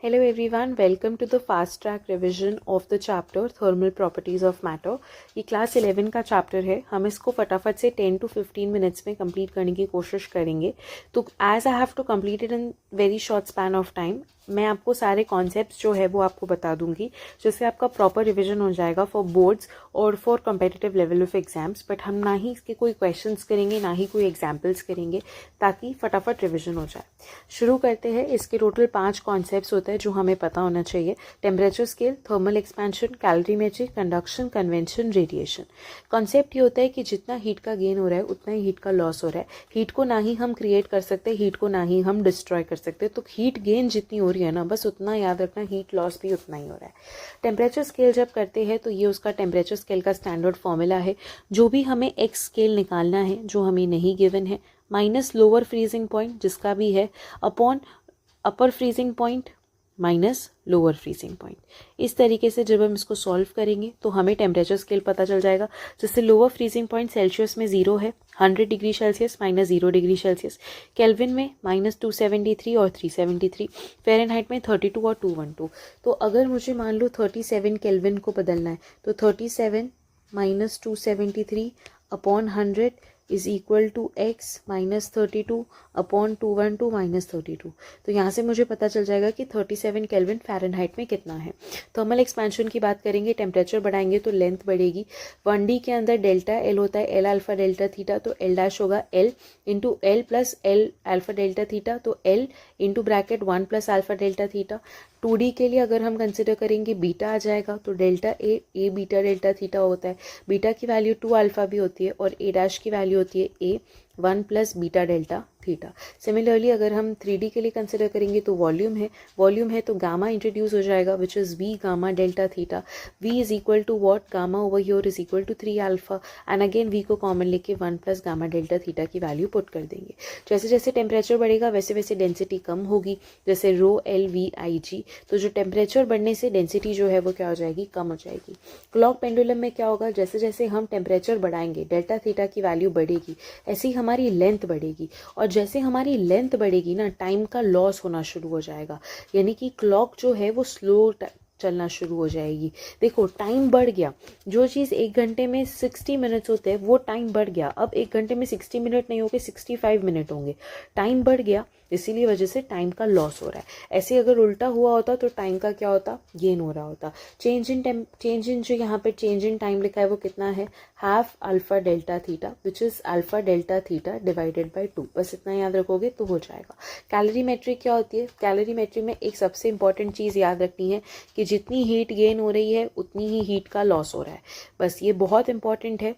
Hello everyone, welcome to the fast track revision of the chapter Thermal Properties of Matter। ये class 11 का chapter है। हम इसको फटाफट से 10 to 15 मिनट्स में कंप्लीट करने की कोशिश करेंगे। तो as I have to complete it in very short span of time, मैं आपको सारे कॉन्सेप्ट्स जो है वो आपको बता दूंगी, जिससे आपका प्रॉपर रिविजन हो जाएगा फॉर बोर्ड्स और for competitive level of exams. But हम ना ही इसके कोई क्वेश्चंस करेंगे, ना ही कोई एग्जाम्पल्स करेंगे, ताकि फटाफट रिविजन हो जाए। शुरू करते हैं। इसके टोटल 5 कॉन्सेप्ट्स होते हैं जो हमें पता होना चाहिए। Temperature scale, thermal expansion, calorimetry, conduction, convention, radiation. Concept ये होता है कि जितना हीट का गेन हो रहा है उतना ही हीट का लॉस हो रहा है। हीट को ना ही हम क्रिएट कर सकते, हीट को ना ही हम डिस्ट्रॉय कर सकते। तो हीट गेन जितनी हो रही है ना, बस उतना याद रखना, हीट लॉस भी उतना ही हो रहा है। टेम्परेचर स्केल जब करते हैं तो ये उसका टेम्परेचर स्केल का स्टैंडर्ड फॉर्मूला है। जो भी हमें एक्स स्केल निकालना है जो हमें नहीं गिवन है, माइनस लोअर फ्रीजिंग पॉइंट जिसका भी है, upon upper freezing point minus lower freezing point. इस तरीके से जब हम इसको सॉल्व करेंगे तो हमें टेम्परेचर स्केल पता चल जाएगा। जैसे लोअर फ्रीजिंग पॉइंट सेल्सियस में 0 है, 100 degree Celsius minus 0 degree Celsius, kelvin में माइनस 273 और 373, फ़ारेनहाइट में 32 और 212। तो अगर मुझे मान लो 37 केल्विन को बदलना है तो 37 minus 273 upon 100 is equal to X minus 32 upon 212 minus 32। तो यहाँ से मुझे पता चल जाएगा कि 37 केल्विन फ़ारेनहाइट में कितना है। थर्मल एक्सपेंशन की बात करेंगे, टेम्परेचर बढ़ाएंगे तो लेंथ बढ़ेगी। 1D के अंदर डेल्टा एल होता है, एल अल्फा डेल्टा थीटा, तो एल डैश होगा L into L plus L alpha delta theta, तो L into bracket 1 plus alpha delta theta. 2D के लिए अगर हम कंसिडर करेंगे बीटा आ जाएगा, तो delta A beta delta theta होता है। बीटा की वैल्यू 2 अल्फा भी होती है और ए डैश की वैल्यू होती है ए 1 plus beta delta theta. Similarly अगर हम 3D के लिए कंसिडर करेंगे तो वॉल्यूम है तो गामा इंट्रोड्यूस हो जाएगा, which is V gamma delta theta. V is equal to what, gamma over here is equal to 3 alpha, and again V को कॉमन लेके 1 प्लस गामा डेल्टा थीटा की वैल्यू पुट कर देंगे। जैसे जैसे टेम्परेचर बढ़ेगा वैसे वैसे डेंसिटी कम होगी, जैसे रो एल वी आई जी। तो जो टेम्परेचर बढ़ने से डेंसिटी जो है वो क्या हो जाएगी, कम हो जाएगी। क्लॉक पेंडुलम में क्या होगा, जैसे जैसे हम टेम्परेचर बढ़ाएंगे डेल्टा थीटा की वैल्यू बढ़ेगी, ऐसी हमारी लेंथ बढ़ेगी, और जैसे हमारी लेंथ बढ़ेगी ना, टाइम का लॉस होना शुरू हो जाएगा, यानी कि क्लॉक जो है वो स्लो चलना शुरू हो जाएगी। देखो टाइम बढ़ गया, जो चीज़ 1 घंटे में 60 मिनट्स होते हैं वो टाइम बढ़ गया, अब 1 घंटे में 60 मिनट नहीं होंगे, 65 मिनट होंगे। टाइम बढ़ गया, इसीलिए वजह से टाइम का लॉस हो रहा है। ऐसे अगर उल्टा हुआ होता तो टाइम का क्या होता, गेन हो रहा होता। चेंज इन जो यहाँ पे चेंज इन टाइम लिखा है वो कितना है, half alpha delta theta, which is alpha delta theta divided by 2। बस इतना याद रखोगे तो हो जाएगा। कैलोरीमेट्री क्या होती है, कैलोरीमेट्री में एक सबसे इंपॉर्टेंट चीज़ याद रखनी है कि जितनी हीट गेन हो रही है उतनी ही हीट का लॉस हो रहा है। बस ये बहुत इंपॉर्टेंट है,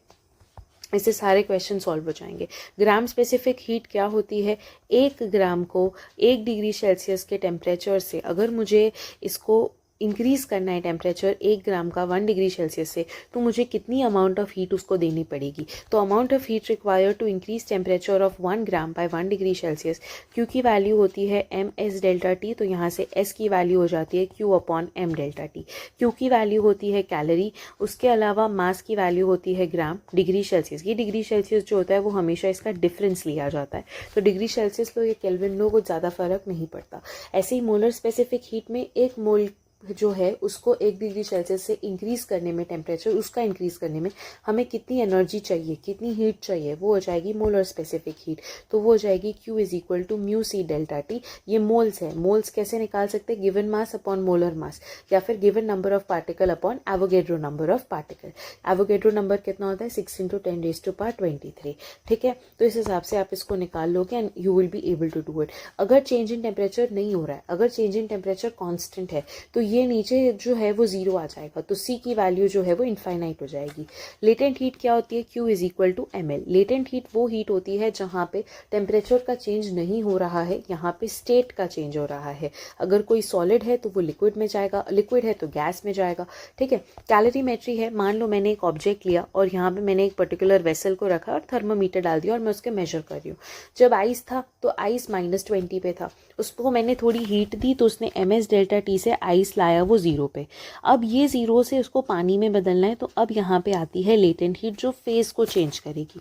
इससे सारे क्वेश्चन सॉल्व हो जाएंगे। ग्राम स्पेसिफिक हीट क्या होती है, 1 ग्राम को 1 डिग्री सेल्सियस के टेम्परेचर से अगर मुझे इसको इंक्रीज़ करना है टेम्परेचर 1 ग्राम का 1 डिग्री सेल्सियस से, तो मुझे कितनी अमाउंट ऑफ हीट उसको देनी पड़ेगी। तो amount of heat required to increase temperature of 1 gram by 1 degree Celsius, Q की वैल्यू होती है एम एस डेल्टा टी, तो यहाँ से एस की वैल्यू हो जाती है Q upon M delta T. Q की वैल्यू होती है कैलोरी, उसके अलावा मास की वैल्यू होती है ग्राम, डिग्री सेल्सियस। ये डिग्री सेल्सियस जो होता है वो हमेशा इसका डिफरेंस लिया जाता है, तो डिग्री सेल्सियस लो या केल्विन लो, वो ज़्यादा फर्क नहीं पड़ता। ऐसे ही मोलर स्पेसिफिक हीट में 1 मोल जो है उसको 1 डिग्री सेल्सियस से इंक्रीज करने में, टेम्परेचर उसका इंक्रीज करने में हमें कितनी एनर्जी चाहिए, कितनी हीट चाहिए, वो हो जाएगी मोलर स्पेसिफिक हीट। तो वो हो जाएगी Q is equal to mu C delta T. ये मोल्स है, मोल्स कैसे निकाल सकते हैं, given mass upon molar mass, या फिर given number of particle upon Avogadro number of particle. Avogadro number कितना होता है, 6 × 10⁻23। ठीक है, तो इस हिसाब से आप इसको निकाल लोगे and you will be able to do it. अगर चेंज इन टेम्परेचर नहीं हो रहा है, अगर चेंज इन टेम्परेचर कॉन्स्टेंट है, तो ये नीचे जो है वो 0 आ जाएगा, तो C की वैल्यू जो है वो इनफाइनाइट हो जाएगी। लेटेंट हीट क्या होती है, Q is equal to ml। Latent heat वो हीट होती है जहाँ पे टेम्परेचर का चेंज नहीं हो रहा है, यहाँ पे स्टेट का चेंज हो रहा है। अगर कोई सॉलिड है तो वो लिक्विड में जाएगा, लिक्विड है तो गैस में जाएगा। ठीक है, कैलोरीमेट्री है, मान लो मैंने एक ऑब्जेक्ट लिया और यहाँ पे मैंने एक पर्टिकुलर वेसल को रखा और थर्मोमीटर डाल दिया और मैं उसके मेजर कर रही हूँ। जब आइस था तो आइस -20 पे था, उसको मैंने थोड़ी हीट दी तो उसने ms डेल्टा टी से आइस लाया वो 0 पे। अब ये 0 से उसको पानी में बदलना है, तो अब यहाँ पे आती है लेटेंट हीट जो फेज़ को चेंज करेगी।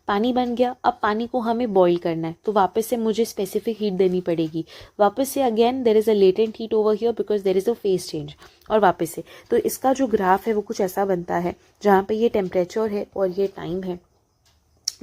पानी बन गया, अब पानी को हमें बॉईल करना है, तो वापस से मुझे स्पेसिफिक हीट देनी पड़ेगी। वापस से again there is a latent heat over here because there is a phase change. और वापस से तो इसका जो ग्राफ है वो कुछ ऐसा बनता है जहाँ पे ये टेम्परेचर है और ये टाइम है।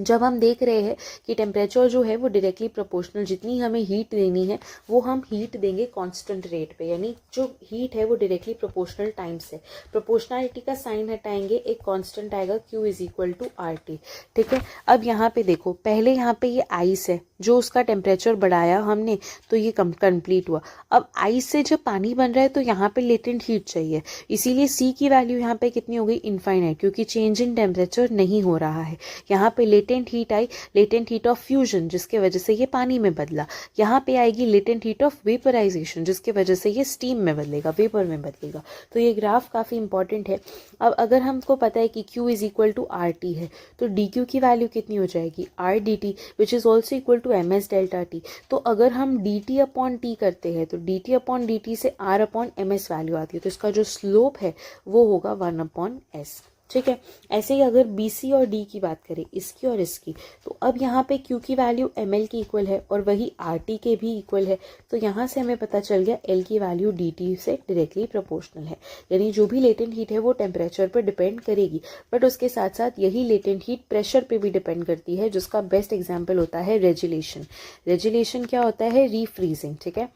जब हम देख रहे हैं कि टेम्परेचर जो है वो डायरेक्टली प्रोपोर्शनल, जितनी हमें हीट देनी है वो हम हीट देंगे कांस्टेंट रेट पे, यानी जो हीट है वो डायरेक्टली प्रोपोर्शनल टाइम से। प्रोपोर्शनलिटी का साइन हटाएंगे, एक कांस्टेंट आएगा Q is equal to RT। ठीक है, अब यहाँ पे देखो, पहले यहाँ पे ये आइस है जो उसका टेम्परेचर बढ़ाया हमने तो ये कंप्लीट हुआ। अब आइस से जब पानी बन रहा है तो यहाँ पे लेटेंट हीट चाहिए, इसीलिए C की वैल्यू यहाँ पे कितनी हो गई, इनफाइनाइट, क्योंकि चेंज इन टेम्परेचर नहीं हो रहा है। यहाँ पे latent heat I, latent heat of fusion, जिसके वजह से ये पानी में बदला। यहाँ पे आएगी लेटेंट हीट ऑफ वेपराइजेशन, जिसके वजह से ये स्टीम में बदलेगा, वेपर में बदलेगा। तो ये ग्राफ काफ़ी इंपॉर्टेंट है। अब अगर हमको पता है कि Q is equal to RT है तो DQ की वैल्यू कितनी हो जाएगी, RDT, which is also equal to MS delta T। तो अगर हम DT अपॉन T करते हैं तो DT अपॉन DT से R अपॉन MS वैल्यू आती है, तो इसका जो स्लोप है वो होगा 1 अपॉन S। ठीक है, ऐसे ही अगर BC और D की बात करें, इसकी और इसकी, तो अब यहाँ पे Q की वैल्यू ml की इक्वल है और वही RT के भी इक्वल है, तो यहाँ से हमें पता चल गया L की वैल्यू DT से डायरेक्टली प्रोपोर्शनल है। यानी जो भी लेटेंट हीट है वो टेम्परेचर पर डिपेंड करेगी, बट उसके साथ साथ यही लेटेंट हीट प्रेशर पे भी डिपेंड करती है, जिसका बेस्ट एग्जाम्पल होता है रेजुलेशन। रेजुलेशन क्या होता है, रीफ्रीजिंग। ठीक है,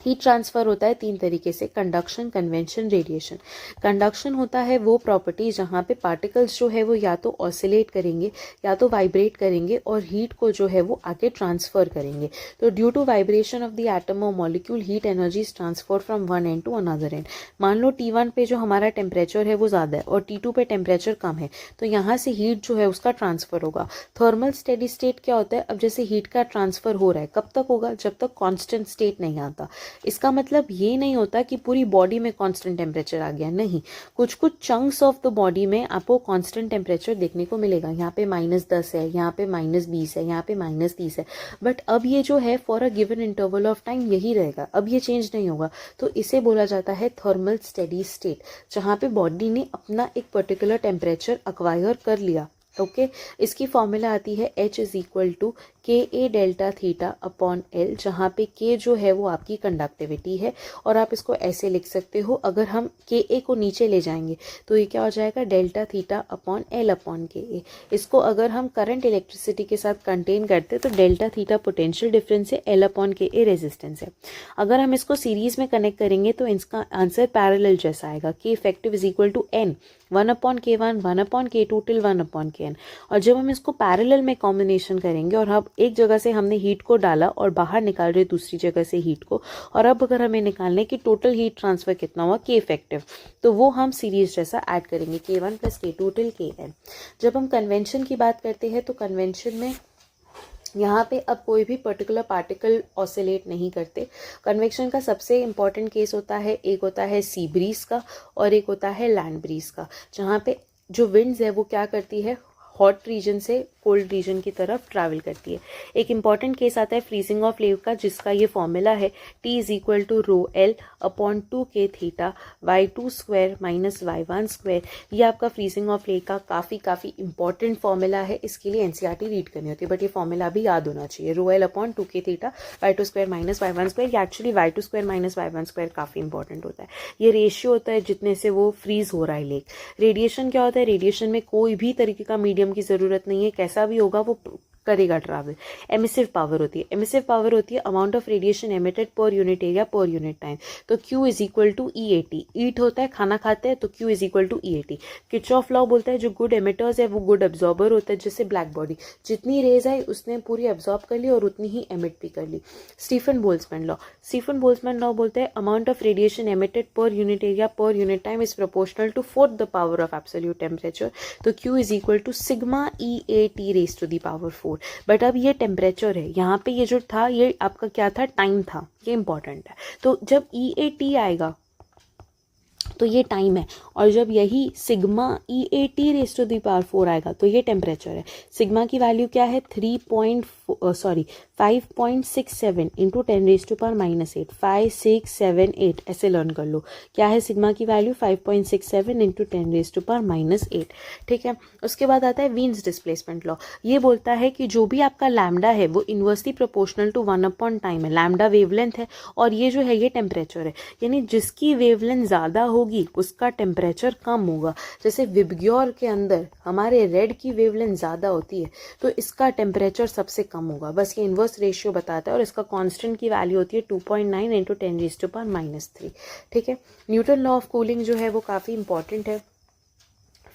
हीट ट्रांसफर होता है 3 तरीके से, कंडक्शन, कन्वेंशन, रेडिएशन। कंडक्शन होता है वो प्रॉपर्टी जहाँ पे पार्टिकल्स जो है वो या तो ऑसिलेट करेंगे या तो वाइब्रेट करेंगे और हीट को जो है वो आगे ट्रांसफर करेंगे। तो due to vibration of the atom और molecule heat energy is transfer from one end to another end. मान लो T1 पे जो हमारा टेम्परेचर है वो ज़्यादा है और T2 पे टेम्परेचर कम है, तो यहाँ से हीट जो है उसका ट्रांसफर होगा। थर्मल स्टेडी स्टेट क्या होता है, अब जैसे हीट का ट्रांसफर हो रहा है, कब तक होगा, जब तक कॉन्स्टेंट स्टेट नहीं आता। इसका मतलब ये नहीं होता कि पूरी बॉडी में कांस्टेंट टेम्परेचर आ गया, नहीं, कुछ कुछ चंक्स ऑफ द बॉडी में आपको कांस्टेंट टेम्परेचर देखने को मिलेगा। यहाँ पे -10 है, यहाँ पे -20 है, यहाँ पे -30 है, बट अब ये जो है for a given interval of time यही रहेगा, अब ये चेंज नहीं होगा। तो इसे बोला जाता है थर्मल स्टेडी स्टेट, जहाँ पे बॉडी ने अपना एक पर्टिकुलर टेम्परेचर अक्वायर कर लिया। ओके, इसकी फॉर्मूला आती है H is equal to KA delta theta upon L, जहाँ पे K जो है वो आपकी कंडक्टिविटी है, और आप इसको ऐसे लिख सकते हो, अगर हम KA को नीचे ले जाएंगे तो ये क्या हो जाएगा, delta theta upon L upon KA। इसको अगर हम करंट इलेक्ट्रिसिटी के साथ कंटेन करते तो डेल्टा थीटा पोटेंशियल डिफरेंस है, L अपॉन KA रेजिस्टेंस है। अगर हम इसको सीरीज में कनेक्ट करेंगे तो इसका आंसर पैरेलल जैसा आएगा, K effective is equal to N 1 upon K1 1 upon K2 till 1 upon Kn। और जब हम इसको पैरेलल में कॉम्बिनेशन करेंगे और अब एक जगह से हमने हीट को डाला और बाहर निकाल रहे दूसरी जगह से हीट को, और अब अगर हमें निकालने की टोटल हीट ट्रांसफर कितना हुआ, K इफेक्टिव, तो वो हम सीरीज जैसा ऐड करेंगे, K1 plus K2 till Kn। जब हम कन्वेंशन की बात करते हैं तो कन्वेंशन में यहाँ पे अब कोई भी पर्टिकुलर पार्टिकल ऑसिलेट नहीं करते। कन्वेक्शन का सबसे इम्पॉर्टेंट केस होता है, एक होता है सी ब्रीज का और एक होता है लैंड ब्रीज का, जहाँ पे जो विंड्स है वो क्या करती है, हॉट रीजन से कोल्ड रीजन की तरफ ट्रैवल करती है। एक इंपॉर्टेंट केस आता है फ्रीजिंग ऑफ लेव का, जिसका ये फॉर्मूला है T is equal to rho L upon 2K theta Y2 square minus Y1 square. ये आपका फ्रीजिंग ऑफ लेव का काफ़ी इंपॉर्टेंट फॉर्मूला है, इसके लिए NCERT रीड करनी होती है, बट ये फॉर्मूला भी याद होना चाहिए, rho L upon 2K theta Y2 square minus Y1 square. ये actually Y2 square minus Y1 square काफ़ी इंपॉर्टेंट होता है, ये रेशियो होता है जितने से वो फ्रीज हो रहा है लेक। रेडिएशन क्या होता है, रेडिएशन में कोई भी तरीके का मीडियम की ज़रूरत नहीं है, कैसा भी होगा वो करेगा ट्रैवल। एमिसिव पावर होती है, एमिसिव पावर होती है amount of radiation emitted per unit area per unit time. तो Q is equal to EAT, eat होता है खाना खाते हैं तो Q is equal to EAT। Kirchhoff law बोलता है जो गुड एमिटर्स है वो गुड एब्जॉर्बर होता है, जैसे ब्लैक बॉडी, जितनी रेज आई उसने पूरी एब्जॉर्ब कर ली और उतनी ही एमिट भी कर ली। Stefan Boltzmann law, Stefan Boltzmann law बोलता है amount of radiation emitted per unit area per unit time is proportional to 4th the power of absolute temperature. तो Q is equal to sigma EAT raise to the power 4। But अब ये temperature है, यहाँ पे ये जो था ये आपका क्या था, टाइम था, ये इंपॉर्टेंट है। तो जब EAT आएगा तो ये टाइम है। और जब यही sigma E8 raise to the power 4 आएगा तो ये टेम्परेचर है। सिग्मा की वैल्यू क्या है 5.67 इंटू 10 रेज़ टू पावर -8 5678 ऐसे लर्न कर लो। क्या है सिग्मा की value 5.67 into 10 raise to power -8। ठीक है, उसके बाद आता है वीन्स डिस्प्लेसमेंट लॉ। ये बोलता है कि जो भी आपका लैम्डा है वो इन्वर्सली प्रोपोर्शनल टू 1 टाइम है। लैम्डा वेवलेंथ है और ये जो है ये टेम्परेचर है, यानी जिसकी वेवलेंथ ज़्यादा होगी उसका टेम्परेचर कम होगा। जैसे विबग्योर के अंदर हमारे रेड की वेवलेंथ ज़्यादा होती है तो इसका टेम्परेचर सबसे कम होगा। बस ये इन्वर्स रेशियो बताता है और इसका कांस्टेंट की वैल्यू होती है 2.9 इंटू 10 रेज़ टू पावर -3। ठीक है, न्यूटन लॉ ऑफ कूलिंग जो है वो काफ़ी इंपॉर्टेंट है,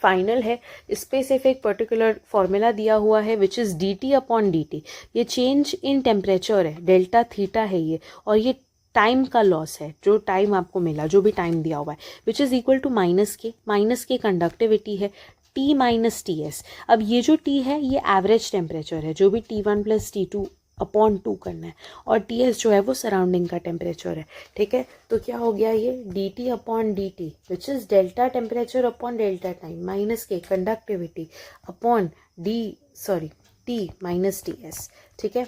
फाइनल है। इस पे सिर्फ एक पर्टिकुलर फॉर्मूला दिया हुआ है विच इज़ dt/dt। ये चेंज इन टेम्परेचर है, डेल्टा थीटा है ये, और ये टाइम का लॉस है, जो टाइम आपको मिला, जो भी टाइम दिया हुआ है, which is equal to minus K conductivity है T माइनस TS। अब ये जो T है ये एवरेज टेम्परेचर है, जो भी T1 + T2/2 करना है, और TS जो है वो सराउंडिंग का टेम्परेचर है। ठीक है, तो क्या हो गया ये dt/dt which is delta temperature upon delta time minus K conductivity upon T minus TS। ठीक है,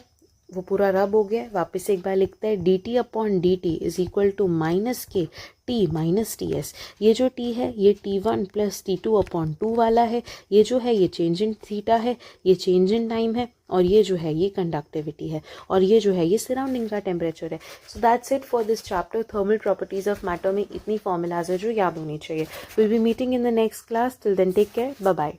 वो पूरा रब हो गया। वापस एक बार लिखते हैं dt/dt is equal to minus K T minus TS। ये जो T है ये T1 + T2/2 वाला है, ये जो है ये चेंज इन थीटा है, ये चेंज इन टाइम है, और ये जो है ये कंडक्टिविटी है, और ये जो है ये सराउंडिंग का टेम्परेचर है। So that's it for this chapter. Thermal properties of matter में इतनी फॉर्मूलाज है जो याद होनी चाहिए। Will be meeting in the next class. Till then take care, bye bye.